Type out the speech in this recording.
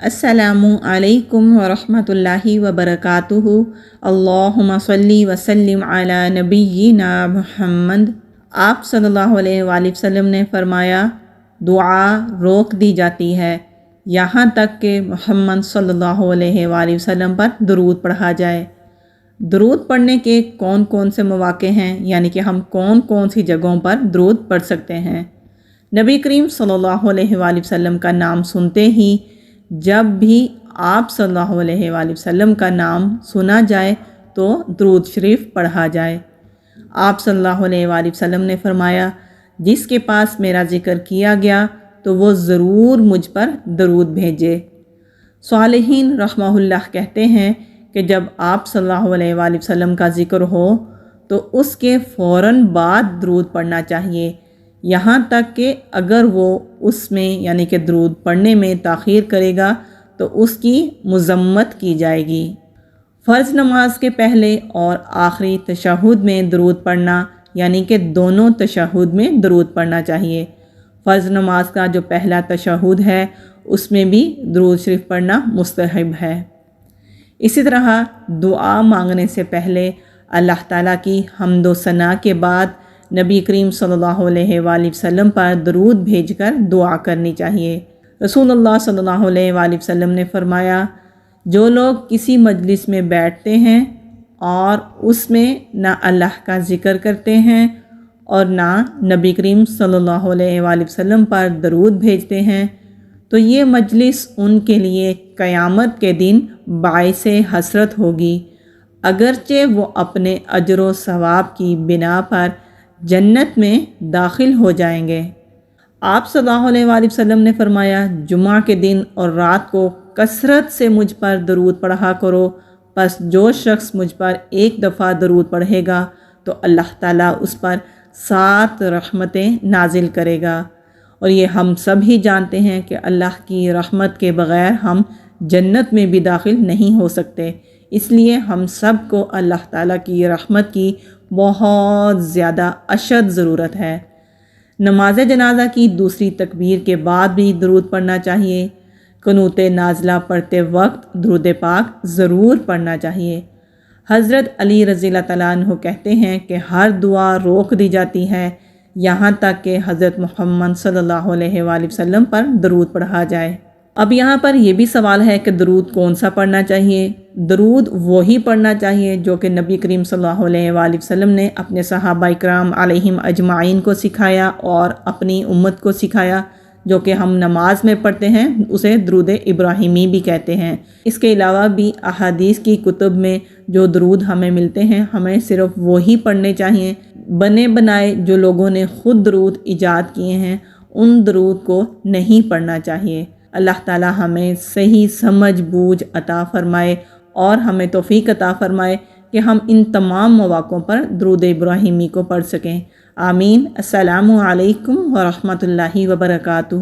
السلام علیکم ورحمۃ اللہ وبرکاتہ۔ اللہم صلی وسلم علی نبینا محمد۔ آپ صلی اللہ علیہ وآلہ وسلم نے فرمایا، دعا روک دی جاتی ہے یہاں تک کہ محمد صلی اللہ علیہ وآلہ وسلم پر درود پڑھا جائے۔ درود پڑھنے کے کون کون سے مواقع ہیں، یعنی کہ ہم کون کون سی جگہوں پر درود پڑھ سکتے ہیں؟ نبی کریم صلی اللہ علیہ وآلہ وسلم کا نام سنتے ہی جب بھی آپ صلی اللہ علیہ وآلہ وسلم کا نام سنا جائے تو درود شریف پڑھا جائے۔ آپ صلی اللہ علیہ وآلہ وسلم نے فرمایا، جس کے پاس میرا ذکر کیا گیا تو وہ ضرور مجھ پر درود بھیجے۔ صالحین رحمہ اللہ کہتے ہیں کہ جب آپ صلی اللہ علیہ وآلہ وسلم کا ذکر ہو تو اس کے فوراً بعد درود پڑھنا چاہیے، یہاں تک کہ اگر وہ اس میں یعنی کہ درود پڑھنے میں تاخیر کرے گا تو اس کی مذمت کی جائے گی۔ فرض نماز کے پہلے اور آخری تشہد میں درود پڑھنا، یعنی کہ دونوں تشہد میں درود پڑھنا چاہیے۔ فرض نماز کا جو پہلا تشہد ہے اس میں بھی درود شریف پڑھنا مستحب ہے۔ اسی طرح دعا مانگنے سے پہلے اللہ تعالیٰ کی حمد و ثنا کے بعد نبی کریم صلی اللہ علیہ وآلہ وسلم پر درود بھیج کر دعا کرنی چاہیے۔ رسول اللہ صلی اللہ علیہ وآلہ وسلم نے فرمایا، جو لوگ کسی مجلس میں بیٹھتے ہیں اور اس میں نہ اللہ کا ذکر کرتے ہیں اور نہ نبی کریم صلی اللہ علیہ وآلہ وسلم پر درود بھیجتے ہیں تو یہ مجلس ان کے لیے قیامت کے دن باعث حسرت ہوگی، اگرچہ وہ اپنے اجر و ثواب کی بنا پر جنت میں داخل ہو جائیں گے۔ آپ صلی اللہ علیہ وآلہ وسلم نے فرمایا، جمعہ کے دن اور رات کو کثرت سے مجھ پر درود پڑھا کرو، پس جو شخص مجھ پر ایک دفعہ درود پڑھے گا تو اللہ تعالیٰ اس پر 7 رحمتیں نازل کرے گا۔ اور یہ ہم سب ہی جانتے ہیں کہ اللہ کی رحمت کے بغیر ہم جنت میں بھی داخل نہیں ہو سکتے، اس لیے ہم سب کو اللہ تعالیٰ کی رحمت کی بہت زیادہ اشد ضرورت ہے۔ نماز جنازہ کی دوسری تکبیر کے بعد بھی درود پڑھنا چاہیے۔ قنوت نازلہ پڑھتے وقت درود پاک ضرور پڑھنا چاہیے۔ حضرت علی رضی اللہ تعالیٰ عنہ کہتے ہیں کہ ہر دعا روک دی جاتی ہے یہاں تک کہ حضرت محمد صلی اللہ علیہ وآلہ وسلم پر درود پڑھا جائے۔ اب یہاں پر یہ بھی سوال ہے کہ درود کون سا پڑھنا چاہیے؟ درود وہی پڑھنا چاہیے جو کہ نبی کریم صلی اللہ علیہ وآلہ وسلم نے اپنے صحابہ کرام علیہم اجمعین کو سکھایا اور اپنی امت کو سکھایا، جو کہ ہم نماز میں پڑھتے ہیں اسے درود ابراہیمی بھی کہتے ہیں۔ اس کے علاوہ بھی احادیث کی کتب میں جو درود ہمیں ملتے ہیں ہمیں صرف وہی پڑھنے چاہیے، بنے بنائے جو لوگوں نے خود درود ایجاد کیے ہیں ان درود کو نہیں پڑھنا چاہیے۔ اللہ تعالیٰ ہمیں صحیح سمجھ بوجھ عطا فرمائے اور ہمیں توفیق عطا فرمائے کہ ہم ان تمام مواقعوں پر درود ابراہیمی کو پڑھ سکیں۔ آمین۔ السلام علیکم ورحمۃ اللہ وبرکاتہ۔